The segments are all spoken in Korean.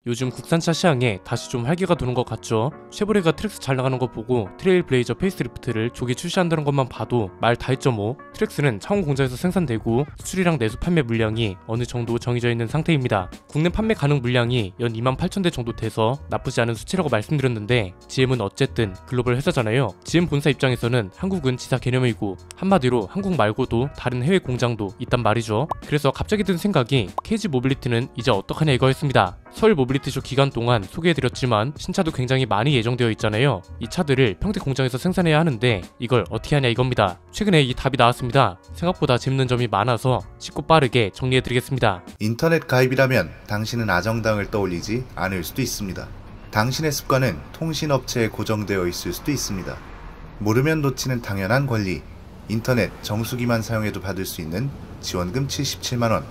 요즘 국산차 시장에 다시 좀 활기가 도는 것 같죠. 쉐보레가 트랙스 잘 나가는 거 보고 트레일블레이저 페이스리프트를 조기 출시한다는 것만 봐도 말 다 했죠 뭐. 트랙스는 차원 공장에서 생산되고 수출이랑 내수 판매 물량이 어느 정도 정해져 있는 상태입니다. 국내 판매 가능 물량이 연 28,000대 정도 돼서 나쁘지 않은 수치라고 말씀드렸는데, GM은 어쨌든 글로벌 회사잖아요. GM 본사 입장에서는 한국은 지사 개념이고 한마디로 한국 말고도 다른 해외 공장도 있단 말이죠. 그래서 갑자기 든 생각이 KG 모빌리티는 이제 어떡하냐 이거였습니다. 서울 모빌리티쇼 기간 동안 소개해드렸지만 신차도 굉장히 많이 예정되어 있잖아요. 이 차들을 평택 공장에서 생산해야 하는데 이걸 어떻게 하냐 이겁니다. 최근에 이 답이 나왔습니다. 생각보다 재밌는 점이 많아서 쉽고 빠르게 정리해드리겠습니다. 인터넷 가입이라면 당신은 아정당을 떠올리지 않을 수도 있습니다. 당신의 습관은 통신업체에 고정되어 있을 수도 있습니다. 모르면 놓치는 당연한 권리, 인터넷 정수기만 사용해도 받을 수 있는 지원금 77만원,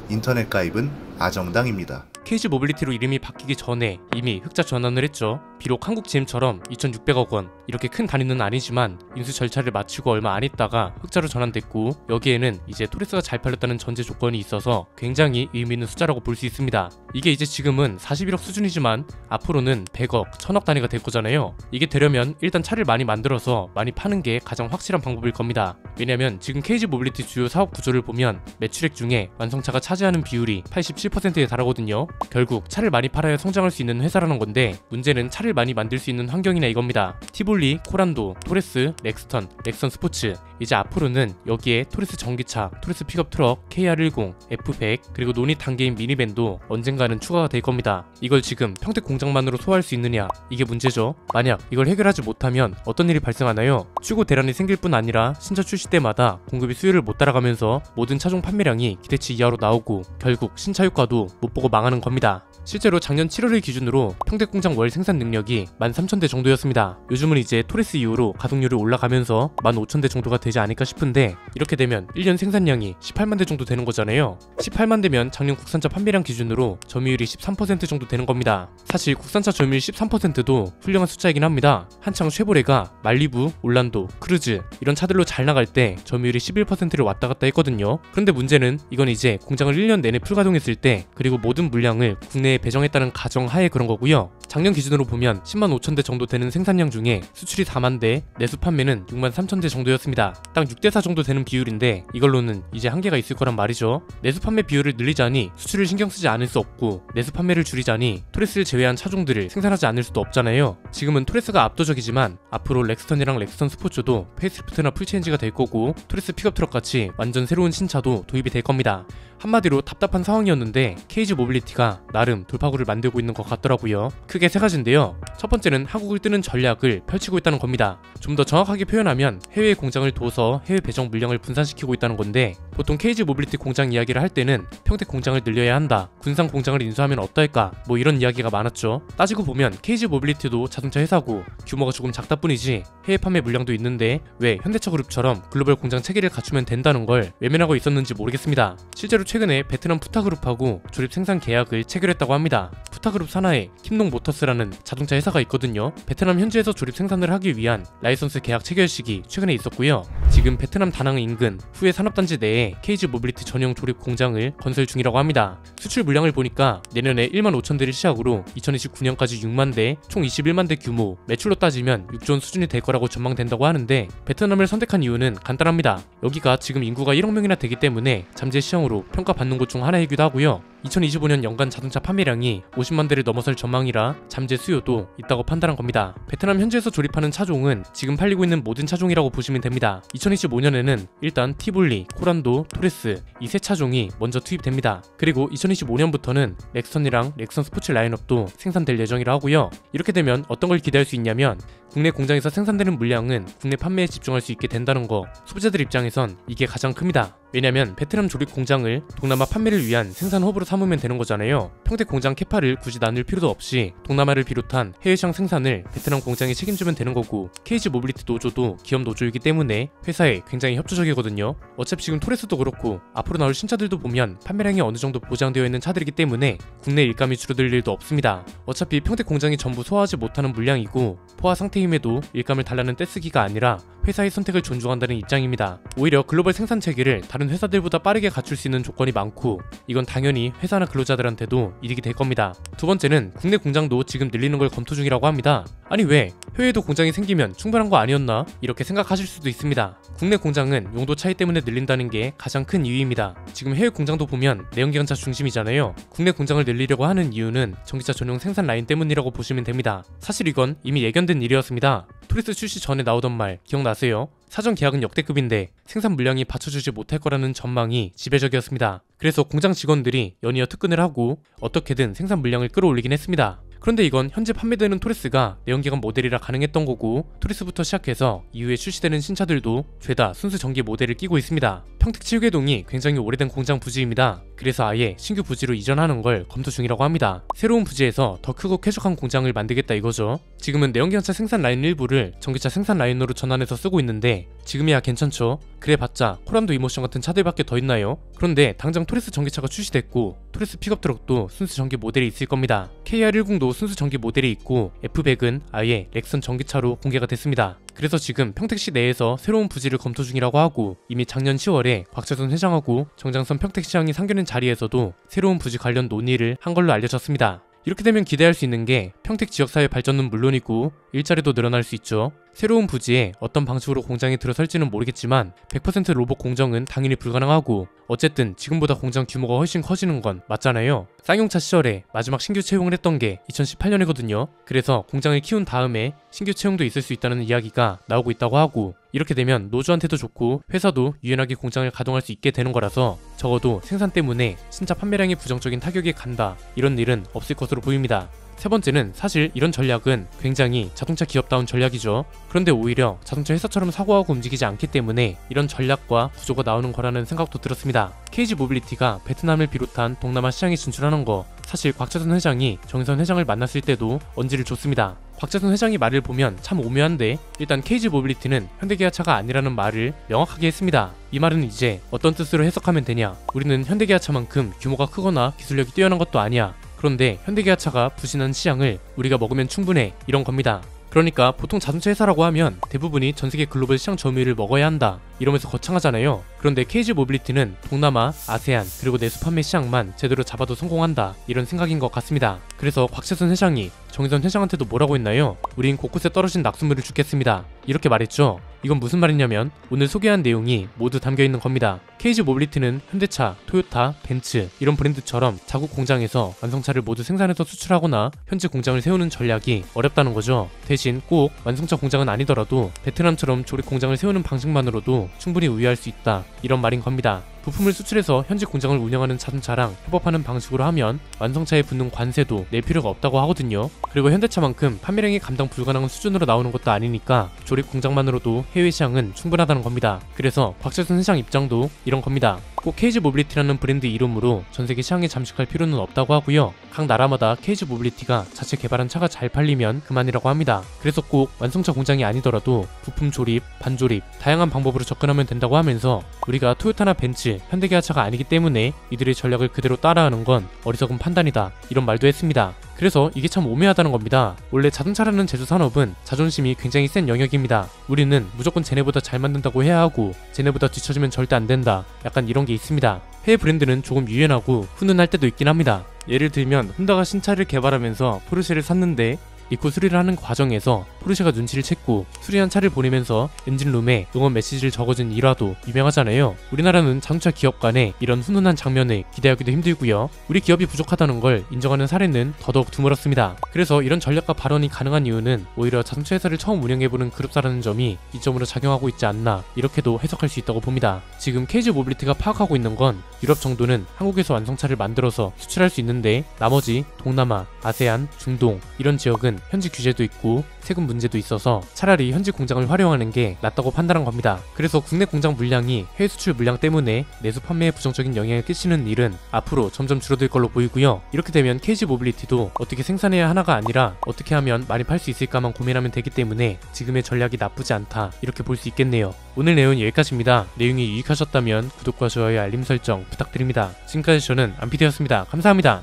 인터넷 가입은 아정당입니다. KG 모빌리티로 이름이 바뀌기 전에 이미 흑자 전환을 했죠. 비록 한국 GM처럼 2,600억 원 이렇게 큰 단위는 아니지만 인수 절차를 마치고 얼마 안 있다가 흑자로 전환됐고, 여기에는 이제 토레스가 잘 팔렸다는 전제 조건이 있어서 굉장히 의미 있는 숫자라고 볼 수 있습니다. 이게 이제 지금은 41억 수준이지만 앞으로는 100억, 1000억 단위가 될 거잖아요. 이게 되려면 일단 차를 많이 만들어서 많이 파는 게 가장 확실한 방법일 겁니다. 왜냐면 지금 KG 모빌리티 주요 사업 구조를 보면 매출액 중에 완성차가 차지하는 비율이 87%에 달하거든요. 결국 차를 많이 팔아야 성장할 수 있는 회사라는 건데, 문제는 차를 많이 만들 수 있는 환경이나 이겁니다. 티볼리, 코란도, 토레스, 렉스턴, 렉선 스포츠, 이제 앞으로는 여기에 토레스 전기차, 토레스 픽업 트럭, KR10, F100, 그리고 노닛 단계인 미니밴도 언젠가는 추가가 될 겁니다. 이걸 지금 평택 공장만으로 소화할 수 있느냐, 이게 문제죠. 만약 이걸 해결하지 못하면 어떤 일이 발생하나요? 추구 대란이 생길 뿐 아니라 신차 출시 때마다 공급이 수요를 못 따라가면서 모든 차종 판매량이 기대치 이하로 나오고 결국 신차 효과도 못 보고 망하는 겁니다. 실제로 작년 7월을 기준으로 평택 공장 월 생산 능력이 13,000대 정도였습니다. 요즘은 이제 토레스 이후로 가동률이 올라가면서 15,000대 정도가 되지 않을까 싶은데, 이렇게 되면 1년 생산량이 18만 대 정도 되는 거잖아요. 18만 대면 작년 국산차 판매량 기준으로 점유율이 13% 정도 되는 겁니다. 사실 국산차 점유율 13%도 훌륭한 숫자이긴 합니다. 한창 쉐보레가 말리부, 올란도, 크루즈 이런 차들로 잘 나갈 때 점유율이 11%를 왔다 갔다 했거든요. 그런데 문제는 이건 이제 공장을 1년 내내 풀가동했을 때, 그리고 모든 물량을 국내에 배정했다는 가정하에 그런 거고요. 작년 기준으로 보면 10만 5천 대 정도 되는 생산량 중에 수출이 4만 대, 내수 판매는 6만 3천 대 정도였습니다. 딱 6대4 정도 되는 비율인데 이걸로는 이제 한계가 있을 거란 말이죠. 내수 판매 비율을 늘리자니 수출을 신경 쓰지 않을 수 없고, 내수 판매를 줄이자니 토레스를 제외한 차종들을 생산하지 않을 수도 없잖아요. 지금은 토레스가 압도적이지만 앞으로 렉스턴이랑 렉스턴 스포츠도 페이스리프트나 풀체인지가 될 거고, 토레스 픽업 트럭 같이 완전 새로운 신차도 도입이 될 겁니다. 한마디로 답답한 상황이었는데 KG 모빌리티가 나름 돌파구를 만들고 있는 것 같더라고요. 크게 세 가지인데요. 첫 번째는 한국을 뜨는 전략을 펼치고 있다는 겁니다. 좀 더 정확하게 표현하면 해외 공장을 둬서 해외 배정 물량을 분산시키고 있다는 건데, 보통 KG 모빌리티 공장 이야기를 할 때는 평택 공장을 늘려야 한다, 군산 공장을 인수하면 어떨까, 뭐 이런 이야기가 많았죠. 따지고 보면 KG 모빌리티도 자동차 회사고 규모가 조금 작다 뿐이지 해외 판매 물량도 있는데 왜 현대차 그룹처럼 글로벌 공장 체계를 갖추면 된다는 걸 외면하고 있었는지 모르겠습니다. 실제로 최근에 베트남 푸타그룹하고 조립 생산 계약을 체결했다고 합니다. 푸타그룹 산하에 킴농 모터스라는 자동차 회사가 있거든요. 베트남 현지에서 조립 생산을 하기 위한 라이선스 계약 체결식이 최근에 있었고요. 지금 베트남 다낭 인근 후에 산업단지 내에 KG 모빌리티 전용 조립 공장을 건설 중이라고 합니다. 수출 물량을 보니까 내년에 1만 5천 대를 시작으로 2029년까지 6만 대, 총 21만 대 규모, 매출로 따지면 6조 원 수준이 될 거라고 전망된다고 하는데, 베트남을 선택한 이유는 간단합니다. 여기가 지금 인구가 1억 명이나 되기 때문에 잠재 시장으로 평가받는 곳 중 하나이기도 하고요. 2025년 연간 자동차 판매량이 50만 대를 넘어설 전망이라 잠재 수요도 있다고 판단한 겁니다. 베트남 현지에서 조립하는 차종은 지금 팔리고 있는 모든 차종이라고 보시면 됩니다. 2025년에는 일단 티볼리, 코란도, 토레스 이 세 차종이 먼저 투입됩니다. 그리고 2025년부터는 렉선이랑 렉선 스포츠 라인업도 생산될 예정이라 하고요. 이렇게 되면 어떤 걸 기대할 수 있냐면, 국내 공장에서 생산되는 물량은 국내 판매에 집중할 수 있게 된다는 거, 소비자들 입장에선 이게 가장 큽니다. 왜냐면 베트남 조립 공장을 동남아 판매를 위한 생산 허브로 삼으면 되는 거잖아요. 평택 공장 캐파를 굳이 나눌 필요도 없이 동남아를 비롯한 해외 시장 생산을 베트남 공장이 책임지면 되는 거고, KG 모빌리티 노조도 기업 노조이기 때문에 회사에 굉장히 협조적이거든요. 어차피 지금 토레스도 그렇고 앞으로 나올 신차들도 보면 판매량이 어느 정도 보장되어 있는 차들이기 때문에 국내 일감이 줄어들 일도 없습니다. 어차피 평택 공장이 전부 소화하지 못하는 물량이고, 포화 상태임에도 일감을 달라는 떼쓰기가 아니라 회사의 선택을 존중한다는 입장입니다. 오히려 글로벌 생산 체계를 다른 회사들보다 빠르게 갖출 수 있는 조건이 많고 이건 당연히 회사나 근로자들한테도 이득이 될 겁니다. 두 번째는 국내 공장도 지금 늘리는 걸 검토 중이라고 합니다. 아니 왜? 해외에도 공장이 생기면 충분한 거 아니었나? 이렇게 생각하실 수도 있습니다. 국내 공장은 용도 차이 때문에 늘린다는 게 가장 큰 이유입니다. 지금 해외 공장도 보면 내연기관차 중심이잖아요. 국내 공장을 늘리려고 하는 이유는 전기차 전용 생산 라인 때문이라고 보시면 됩니다. 사실 이건 이미 예견된 일이었습니다. 토리스 출시 전에 나오던 말 기억나세요? 사전 계약은 역대급인데 생산 물량이 받쳐주지 못할 거라는 전망이 지배적이었습니다. 그래서 공장 직원들이 연이어 특근을 하고 어떻게든 생산 물량을 끌어올리긴 했습니다. 그런데 이건 현재 판매되는 토레스가 내연기관 모델이라 가능했던 거고 토레스부터 시작해서 이후에 출시되는 신차들도 죄다 순수 전기 모델을 끼고 있습니다. 평택 칠계동이 굉장히 오래된 공장 부지입니다. 그래서 아예 신규 부지로 이전하는 걸 검토 중이라고 합니다. 새로운 부지에서 더 크고 쾌적한 공장을 만들겠다 이거죠. 지금은 내연기관차 생산 라인 일부를 전기차 생산 라인으로 전환해서 쓰고 있는데 지금이야 괜찮죠? 그래봤자 코란도 이모션 같은 차들밖에 더 있나요? 그런데 당장 토레스 전기차가 출시됐고 토레스 픽업 트럭도 순수 전기 모델이 있을 겁니다. KR10도 순수 전기 모델이 있고 F100은 아예 렉선 전기차로 공개가 됐습니다. 그래서 지금 평택시 내에서 새로운 부지를 검토 중이라고 하고 이미 작년 10월에 곽재선 회장하고 정장선 평택시장이 상견인 자리에서도 새로운 부지 관련 논의를 한 걸로 알려졌습니다. 이렇게 되면 기대할 수 있는 게 평택 지역사회 발전은 물론이고 일자리도 늘어날 수 있죠. 새로운 부지에 어떤 방식으로 공장이 들어설지는 모르겠지만 100% 로봇 공정은 당연히 불가능하고 어쨌든 지금보다 공장 규모가 훨씬 커지는 건 맞잖아요. 쌍용차 시절에 마지막 신규 채용을 했던 게 2018년이거든요. 그래서 공장을 키운 다음에 신규 채용도 있을 수 있다는 이야기가 나오고 있다고 하고 이렇게 되면 노조한테도 좋고 회사도 유연하게 공장을 가동할 수 있게 되는 거라서 적어도 생산 때문에 신차 판매량이 부정적인 타격이 간다 이런 일은 없을 것으로 보입니다. 세 번째는 사실 이런 전략은 굉장히 자동차 기업다운 전략이죠. 그런데 오히려 자동차 회사처럼 사고하고 움직이지 않기 때문에 이런 전략과 구조가 나오는 거라는 생각도 들었습니다. KG 모빌리티가 베트남을 비롯한 동남아 시장에 진출하는 거 사실 곽재선 회장이 정의선 회장을 만났을 때도 언지를 줬습니다. 곽재선 회장이 말을 보면 참 오묘한데 일단 KG 모빌리티는 현대기아차가 아니라는 말을 명확하게 했습니다. 이 말은 이제 어떤 뜻으로 해석하면 되냐? 우리는 현대기아차만큼 규모가 크거나 기술력이 뛰어난 것도 아니야. 그런데 현대기아차가 부진한 시장을 우리가 먹으면 충분해 이런 겁니다. 그러니까 보통 자동차 회사라고 하면 대부분이 전세계 글로벌 시장 점유율을 먹어야 한다 이러면서 거창하잖아요. 그런데 KG 모빌리티는 동남아, 아세안 그리고 내수 판매 시장만 제대로 잡아도 성공한다 이런 생각인 것 같습니다. 그래서 곽재선 회장이 정의선 회장한테도 뭐라고 했나요? 우린 곳곳에 떨어진 낙수물을 줍겠습니다 이렇게 말했죠. 이건 무슨 말이냐면 오늘 소개한 내용이 모두 담겨있는 겁니다. KG 모빌리티는 현대차, 토요타, 벤츠 이런 브랜드처럼 자국 공장에서 완성차를 모두 생산해서 수출하거나 현지 공장을 세우는 전략이 어렵다는 거죠. 대신 꼭 완성차 공장은 아니더라도 베트남처럼 조립 공장을 세우는 방식만으로도 충분히 우위할 수 있다 이런 말인 겁니다. 부품을 수출해서 현지 공장을 운영하는 자동차랑 협업하는 방식으로 하면 완성차에 붙는 관세도 낼 필요가 없다고 하거든요. 그리고 현대차만큼 판매량이 감당 불가능한 수준으로 나오는 것도 아니니까 조립 공장만으로도 해외 시장은 충분하다는 겁니다. 그래서 곽재선 회장 입장도 이런 겁니다. 꼭 KG 모빌리티라는 브랜드 이름으로 전세계 시장에 잠식할 필요는 없다고 하고요. 각 나라마다 KG 모빌리티가 자체 개발한 차가 잘 팔리면 그만이라고 합니다. 그래서 꼭 완성차 공장이 아니더라도 부품 조립, 반조립, 다양한 방법으로 접근하면 된다고 하면서 우리가 토요타나 벤츠, 현대기아차가 아니기 때문에 이들의 전략을 그대로 따라하는 건 어리석은 판단이다 이런 말도 했습니다. 그래서 이게 참 오묘하다는 겁니다. 원래 자동차라는 제조 산업은 자존심이 굉장히 센 영역입니다. 우리는 무조건 쟤네보다 잘 만든다고 해야 하고 쟤네보다 뒤처지면 절대 안 된다 약간 이런 게 있습니다. 해외 브랜드는 조금 유연하고 훈훈할 때도 있긴 합니다. 예를 들면 혼다가 신차를 개발하면서 포르쉐를 샀는데 리코 수리를 하는 과정에서 포르쉐가 눈치를 챘고 수리한 차를 보내면서 엔진룸에 응원 메시지를 적어준 일화도 유명하잖아요. 우리나라는 자동차 기업 간에 이런 훈훈한 장면을 기대하기도 힘들고요. 우리 기업이 부족하다는 걸 인정하는 사례는 더더욱 드물었습니다. 그래서 이런 전략과 발언이 가능한 이유는 오히려 자동차 회사를 처음 운영해보는 그룹사라는 점이 이점으로 작용하고 있지 않나 이렇게도 해석할 수 있다고 봅니다. 지금 KG 모빌리티가 파악하고 있는 건 유럽 정도는 한국에서 완성차를 만들어서 수출할 수 있는데 나머지 동남아, 아세안, 중동 이런 지역은 현지 규제도 있고 세금 문제도 있어서 차라리 현지 공장을 활용하는 게 낫다고 판단한 겁니다. 그래서 국내 공장 물량이 해외 수출 물량 때문에 내수 판매에 부정적인 영향을 끼치는 일은 앞으로 점점 줄어들 걸로 보이고요. 이렇게 되면 KG 모빌리티도 어떻게 생산해야 하나가 아니라 어떻게 하면 많이 팔 수 있을까만 고민하면 되기 때문에 지금의 전략이 나쁘지 않다 이렇게 볼 수 있겠네요. 오늘 내용은 여기까지입니다. 내용이 유익하셨다면 구독과 좋아요 알림 설정 부탁드립니다. 지금까지 저는 안피디였습니다. 감사합니다.